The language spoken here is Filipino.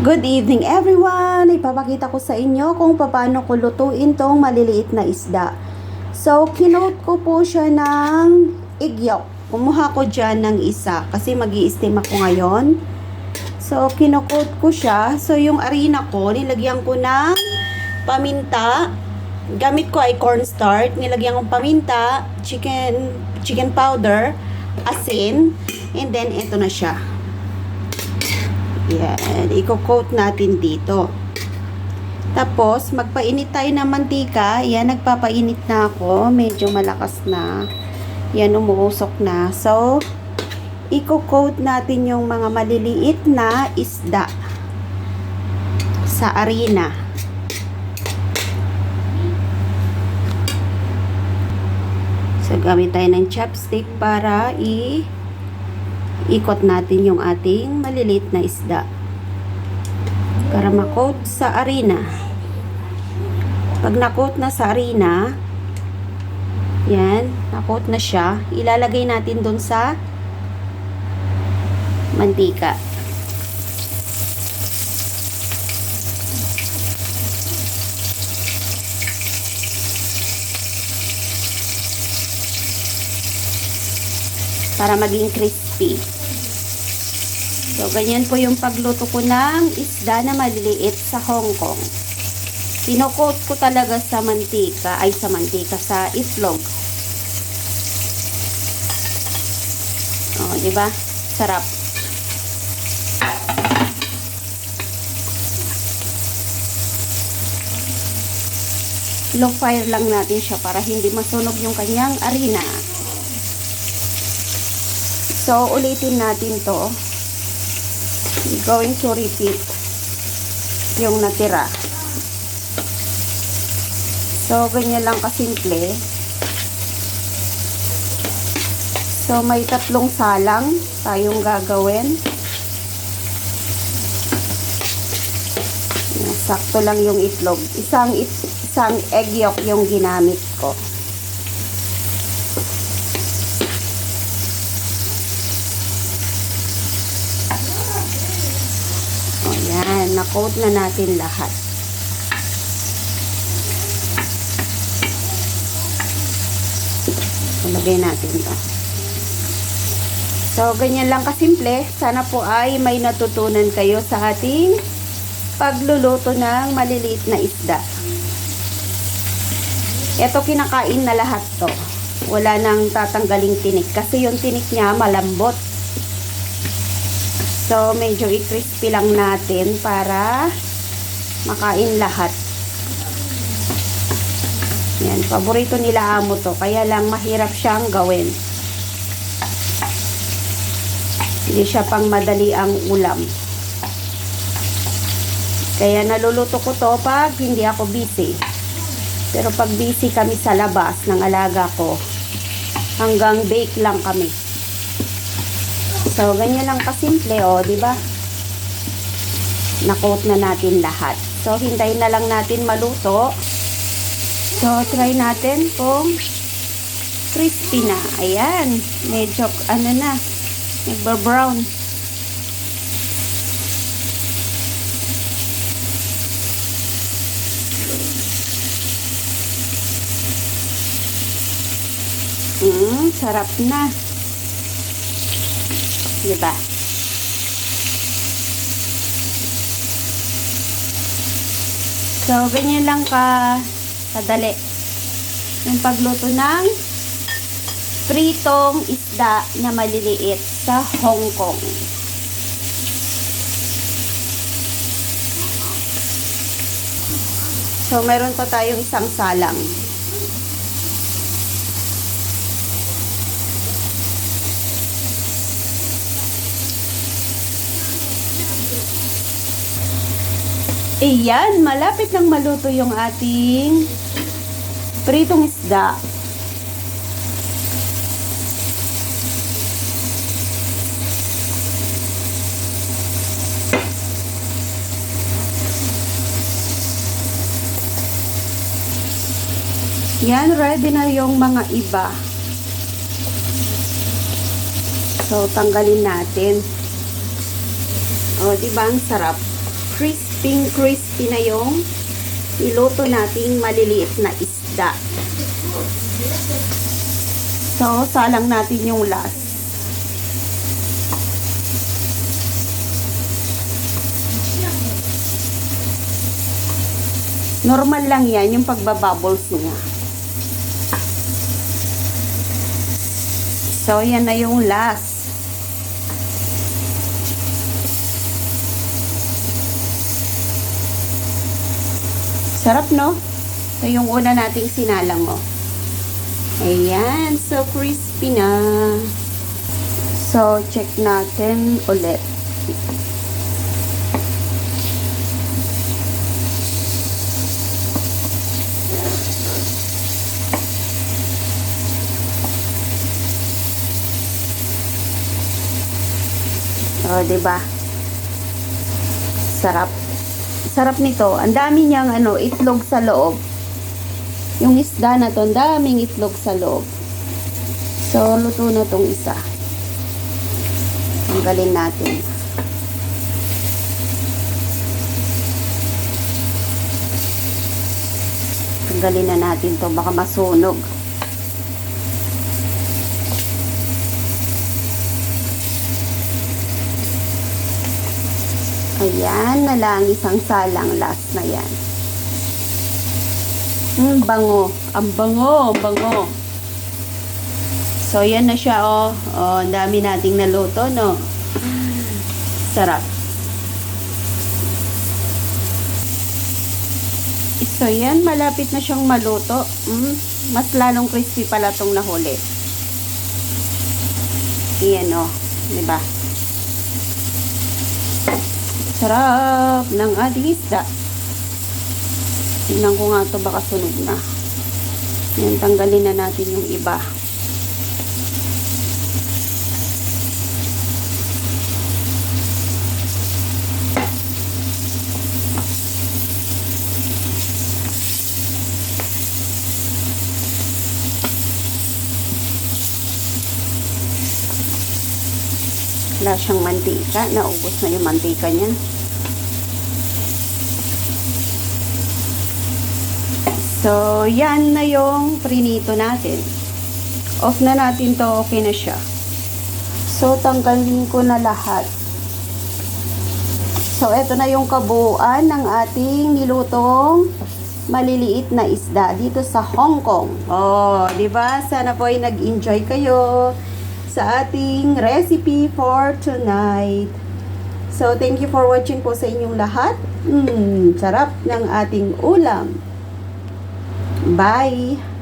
Good evening everyone! Ipapakita ko sa inyo kung paano ko lutuin tong maliliit na isda. So, kinoat ko po siya ng egg yolk. Kumuha ko dyan ng isa kasi mag-i-steam ako ngayon. So, kinokot ko siya. So, yung arena ko, nilagyan ko ng paminta. Gamit ko ay cornstarch. Nilagyan ko paminta, chicken powder, asin, and then ito na siya. Yan, i-coat natin dito. Tapos, magpainit tayo ng mantika. Yan, nagpapainit na ako. Medyo malakas na. Yan, umuusok na. So, i-coat natin yung mga maliliit na isda sa arena. So, gamit tayo ng chopstick para ikot natin yung ating maliliit na isda para ma-coat sa arena. Pag na-coat na sa arena, yan, na-coat na siya, ilalagay natin dun sa mantika. Para maging crispy. So, ganyan po yung pagluto ko ng isda na maliliit sa Hong Kong. Pinokot ko talaga sa mantika, sa itlog. Oh, di ba? Sarap. Low fire lang natin siya para hindi masunog yung kanyang arena. So, ulitin natin to. Going to repeat yung natira. So, ganyan lang kasimple. So, may 3 salang tayong gagawin. Sakto lang yung itlog. Isang egg yolk yung ginamit ko. Ayan, na-coat na natin lahat. Ilagay natin ito. So, ganyan lang kasimple. Sana po ay may natutunan kayo sa ating pagluluto ng maliliit na isda. Ito, kinakain na lahat to. Wala nang tatanggaling tinik kasi yung tinik niya malambot. So, medyo i-crispy lang natin para makain lahat. Yan, paborito nila amo to. Kaya lang mahirap siyang gawin. Hindi siya pang madali ang ulam. Kaya naluluto ko to pag hindi ako busy. Pero pag busy kami sa labas ng alaga ko, hanggang bake lang kami. So, ganyan lang kasimple, di ba? Na-coat na natin lahat. So, hintayin na lang natin maluto. So, try natin kung crispy na. Ayan, medyo, nagba-brown. Sarap na. Diba? So, ganyan lang kadali yung pagluto ng pritong isda na maliliit sa Hong Kong. So, meron pa tayong isang salang. Ayan, malapit nang maluto yung ating pritong isda. Yan, ready na yung mga iba. So, tanggalin natin. O, di ba ang sarap? crispy na yung niluto nating maliliit na isda. So, salang natin yung last. Normal lang yan, yung pagbabubbles niya. So, yan na yung last. Sarap, no? Ito yung una nating sinalang, oh. Ayan, so crispy na. So, check natin ulit. Oh, 'di ba? Sarap. Sarap nito. Ang dami niyang itlog sa loob. Yung isda na to, ang daming itlog sa loob. So, luto na tong isa. Tanggalin natin. Tanggalin na natin to, baka masunog. Ayan, na lang isang salang, last na yan. Bango. Ang bango, bango. So, yan na siya, oh. Oh, ang dami nating naluto, no? Sarap. So, yan, malapit na siyang maluto. Mas lalong crispy pala tong nahuli. Ayan, oh. Diba? Sarap ng ating isda. Tingnan ko nga ito, baka sunog na. Yan, tanggalin na natin yung iba. Wala siyang mantika. Naubos na yung mantika niya. So, yan na yung prinito natin. Off na natin to. Okay na siya. So, tanggalin ko na lahat. So, eto na yung kabuuan ng ating nilutong maliliit na isda dito sa Hong Kong. Oh, di ba? Sana po ay nag-enjoy kayo sa ating recipe for tonight. So, thank you for watching po sa inyong lahat. Sarap ng ating ulam. Bye!